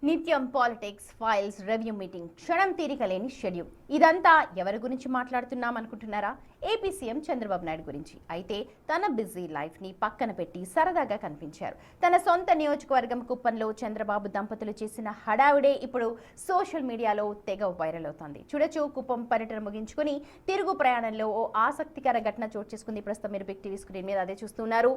నిత్యం politics, files, review meeting, క్షణం తీరిక లేని షెడ్యూల్. ఇదంతా ఎవరి గురించి మాట్లాడుతున్నాం అనుకుంటున్నారా? ఏపీ సీఎం చంద్రబాబు నాయుడు గురించి. అయితే తన బిజీ లైఫ్ని పక్కన పెట్టి సరదాగా కనిపించారు. తన సొంత నియోజకవర్గం కుప్పంలో చంద్రబాబు దంపతులు చేసిన హడావిడే ఇప్పుడు సోషల్ మీడియాలో తెగ వైరల్ అవుతోంది. చూడొచ్చు, కుప్పం పర్యటన ముగించుకుని తిరుగు ప్రయాణంలో ఓ ఆసక్తికర ఘటన చోటు చేసుకుంది. ప్రస్తుతం మీరు బిగ్ టీవీ స్క్రీన్ మీద అదే చూస్తున్నారు.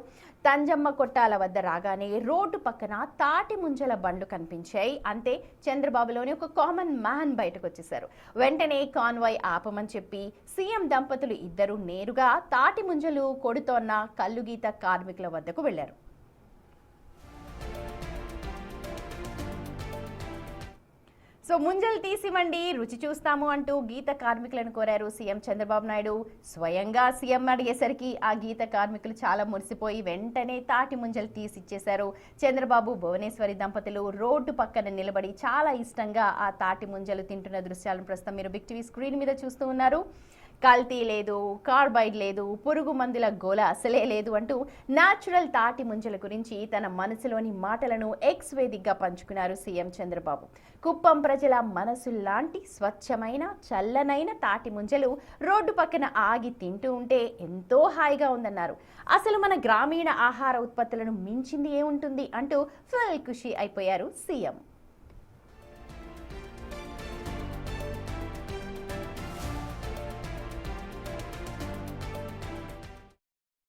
తంజమ్మ కొట్టాల వద్ద రాగానే రోడ్డు పక్కన తాటి ముంజల బండ్లు కనిపించాయి. అంతే, చంద్రబాబులోని ఒక కామన్ మ్యాన్ బయటకు వచ్చేశారు. వెంటనే కాన్వాయ్ ఆపమని చెప్పి సీఎం దంపతులు ఇద్దరు నేరుగా తాటి ముంజలు కొడుతోన్న కల్లుగీత కార్మికుల వద్దకు వెళ్లారు. సో ముంజలు తీసివ్వండి, రుచి చూస్తాము అంటూ గీత కార్మికులను కోరారు సీఎం చంద్రబాబు నాయుడు. స్వయంగా సీఎం అడిగేసరికి ఆ గీత కార్మికులు చాలా మురిసిపోయి వెంటనే తాటి ముంజలు తీసిచ్చేశారు. చంద్రబాబు భువనేశ్వరి దంపతులు రోడ్డు పక్కన నిలబడి చాలా ఇష్టంగా ఆ తాటి ముంజలు తింటున్న దృశ్యాలను ప్రస్తుతం మీరు బిగ్ టీవీ స్క్రీన్ మీద చూస్తూ ఉన్నారు. కల్తీ లేదు, కార్బైడ్ లేదు, పురుగు మందుల గోల అసలే లేదు అంటూ న్యాచురల్ తాటి ముంజల గురించి తన మనసులోని మాటలను ఎక్స్ వేదికగా పంచుకున్నారు సీఎం చంద్రబాబు. కుప్పం ప్రజల మనసుల్లాంటి స్వచ్ఛమైన చల్లనైన తాటి ముంజలు రోడ్డు పక్కన ఆగి తింటూ ఉంటే ఎంతో హాయిగా ఉందన్నారు. అసలు మన గ్రామీణ ఆహార ఉత్పత్తులను మించింది ఏముంటుంది అంటూ ఫుల్ ఖుషి అయిపోయారు సీఎం.